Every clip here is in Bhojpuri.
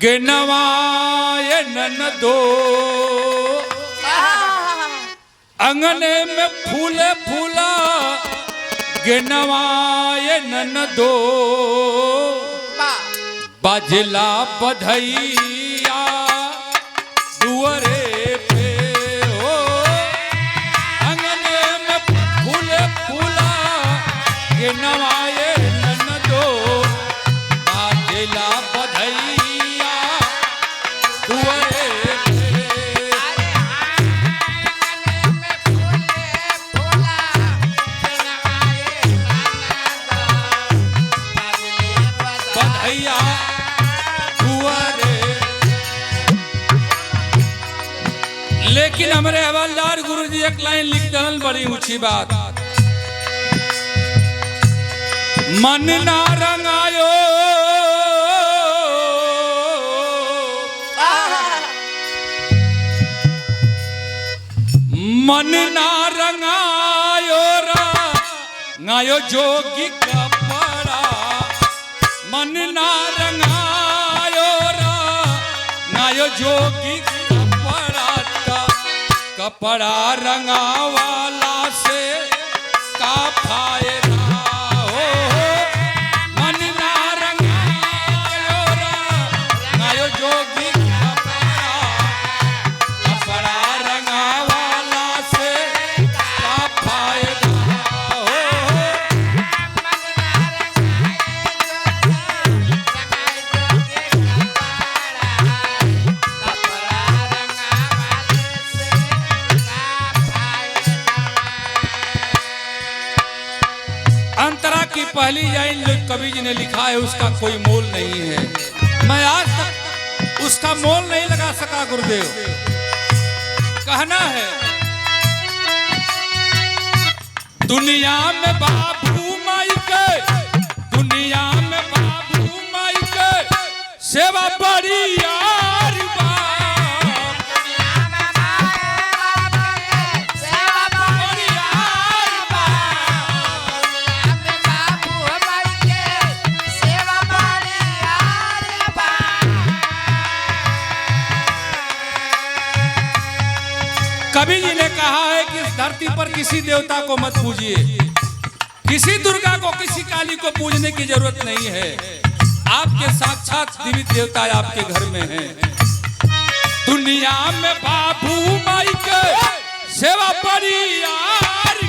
गिनवाए ननदो अंगने में फूले फूला गिनवाए ननदो बजला बधैया दुअरे पे हो अंगने में फूले फूला गिनवाए ननदो बजला बधैया दुअरे बधैया लेकिन हमारे हवलदार गुरुजी एक लाइन लिख दहन बड़ी ऊंची बात। मन ना रंगायो मन ना रंगायो रंगायो जोगी कपड़ा मन ना रंगायो रंगायो जोगी कपड़ा रंगावाला से का फायदा हो मन ना रंगायो रंगायो जोगी कपड़ा रंगावाला से का फायदा हो अंतरा की पहली लाइन जो कवि जी ने लिखा है उसका कोई मोल नहीं है। मैं आज तक उसका मोल नहीं लगा सका गुरुदेव। कहना है दुनिया में बाबू माई के दुनिया में बाबू माई के सेवा बड़ी यार कवि जी ने कहा है कि इस धरती पर किसी देवता को मत पूजिए, किसी दुर्गा को किसी काली को पूजने की जरूरत नहीं है। आपके साक्षात जीवित देवता आपके घर में हैं। दुनिया में बाबू माई के सेवा बड़ी यार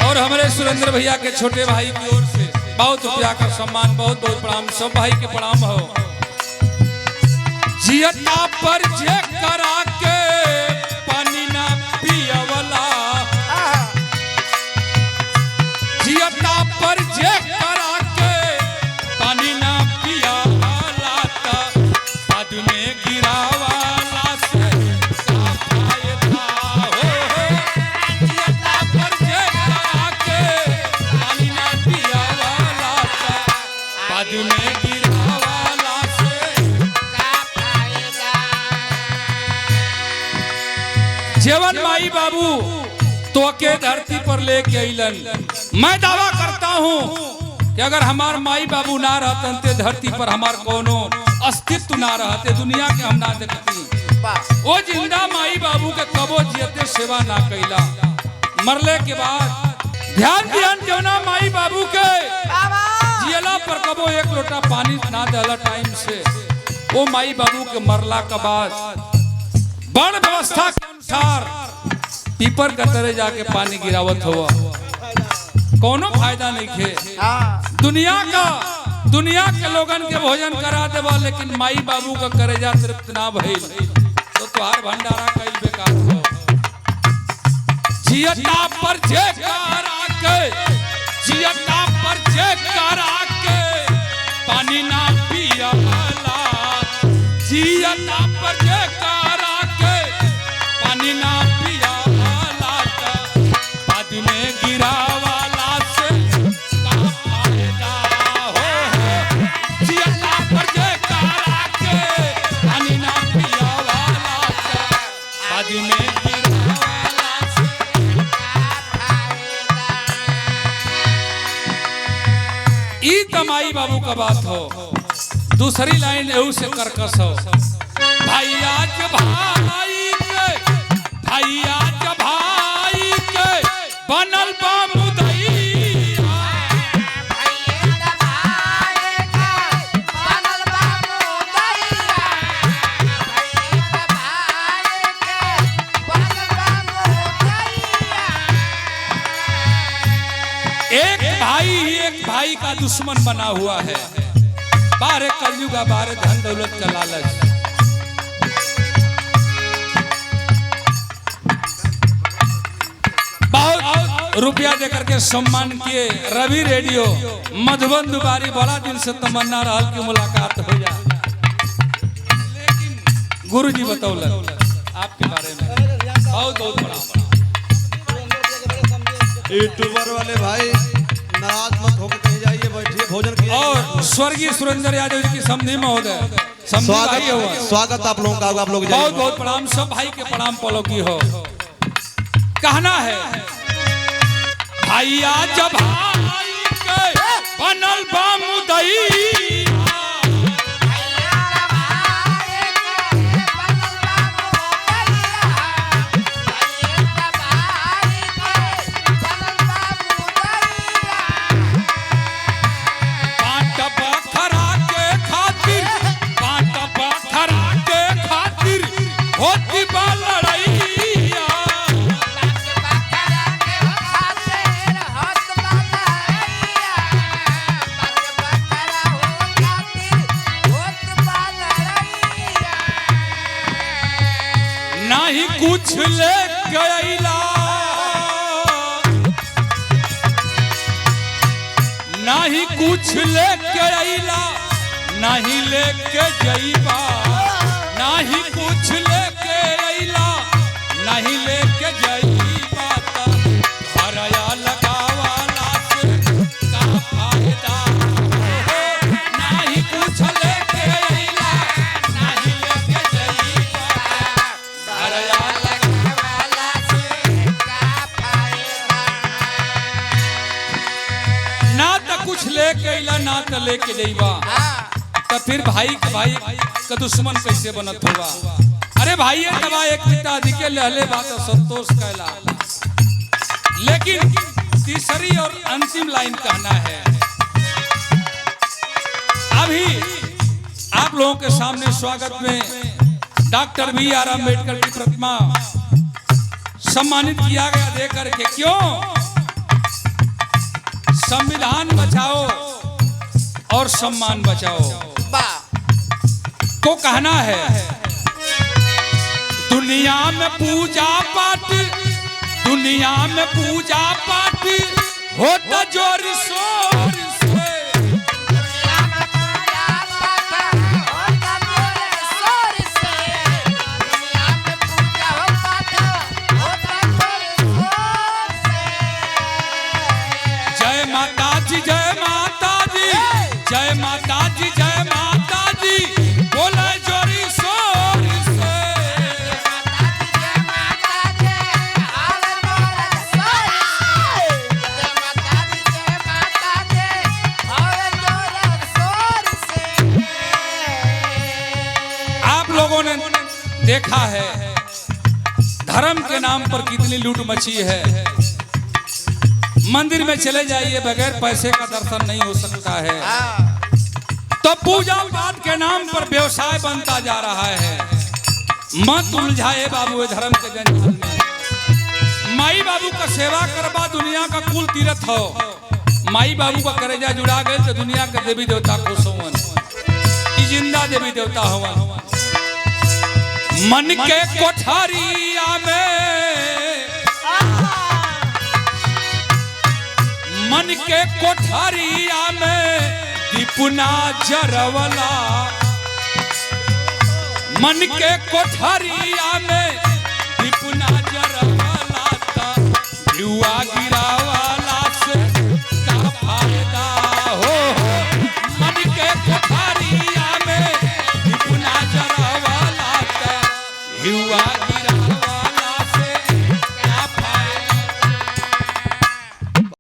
और हमारे सुरेंद्र भैया के छोटे भाई की ओर से बहुत रुपया का सम्मान, बहुत बहुत प्रणाम। सब भाई के प्रणाम हो। जियता पर जे करा के पानी ना पियवला जियता पर जे करा के पानी ना पियवला बाद में गिरावाला से फायदा हो जियता पर जे करा के पानी ना पियवला बाद में गिरावाला से जीवन माई बाबू तो के धरती पर लेके अइलन। मैं दावा करता हूँ कि अगर हमार माई बाबू ना रहते ते धरती पर हमार कोनो अस्तित्व ना रहते, दुनिया के हम ना देखती। वो जिंदा माई बाबू के कबो जियते सेवा ना कैला, मरले के बाद ध्यान ध्यान जौना माई बाबू के जियला पर कबो एक लोटा पानी ना देला टाइम से, वो माई बाबू के मरला के बाद बड़ व्यवस्था के अनुसार पीपर का तरह जाके पानी गिरावत हुआ, कोनो फायदा नहीं खे। दुनिया के लोगन के भोजन करा देवा, लेकिन माई बाबू का करेजा तृप्त ना भइल तो तुहार भंडारा कईल बेकार हो। जियता पर जे करा के जियता पर जे करा के पानी ना पियाला जियता पर जे करा के पानी ना पियाला बाद में गिरावाला से का फायदा हो जियता पर जे करा के पानी ना पियावाला बाद में माई बाबू का बात हो। दूसरी लाइन एऊ से करकस हो भैया के भाई के बनल बा मुदैया एक भाई का दुश्मन बना हुआ है। बारे कलयुग बारे धन दौलत का लालच। बहुत रुपया देकर के सम्मान किए रवि रेडियो मधुबन दुबारी बड़ा दिन से तमन्ना रहल की मुलाकात हो जाए, लेकिन गुरुजी बतौलन आपके बारे में बहुत बहुत बड़ा। यूट्यूबर वाले भाई नाराज मत होकर कहीं जाइए, बैठिए भोजन कीजिए। और स्वर्गीय सुरेंद्र यादव जी की समधी महोदय स्वागत आप लोगों का। आप लोग बहुत बहुत प्रणाम, सब भाई के प्रणाम पलो की हो। कहना है भैया जब भाई के बनल बा मुदैया कुछ ले गईला नहीं कुछ ले गईला नहीं लेके जईबा नहीं कुछ लेके अइला नहीं लेके जईबा हरया लगावाला से का फायदा नहीं कुछ लेके अइला नहीं लेके जईबा हरया कुछ लेके अइला ना तो लेके जइबा तो फिर भाई का दुश्मन कैसे बनत होगा। अरे भाई तबा एक पिता अधिके लहले बात संतोष कहला। लेकिन तीसरी और अंतिम लाइन कहना है। अभी आप लोगों के सामने स्वागत में डॉक्टर B.R. अम्बेडकर की प्रतिमा सम्मानित किया गया देकर के। क्यों? संविधान बचाओ और सम्मान बचाओ को कहना है। दुनिया में पूजा पाठ होता जोर शोर से बोले जोरी शोर से आप लोगों ने देखा है धर्म के नाम पर कितनी लूट मची है। मंदिर में चले जाइए बगैर पैसे का दर्शन नहीं हो सकता है। तो पूजा पाठ के नाम पर व्यवसाय बनता जा रहा है। मत उलझाए बाबू धर्म के जंजाल में। माई बाबू का सेवा करवा दुनिया का कुल तीर्थ हो। माई बाबू का करेजा जुड़ा गए तो दुनिया के देवी देवता खुश होवन, जिंदा देवी देवता होवन। मन के कोठरिया में मन के कोठरिया में दीपना जरवला, मन के कोठरिया में दीपना जरवला, युवा गिरावाला से का फायदा हो। मन के कोठरिया में दीपना जरवला, युवा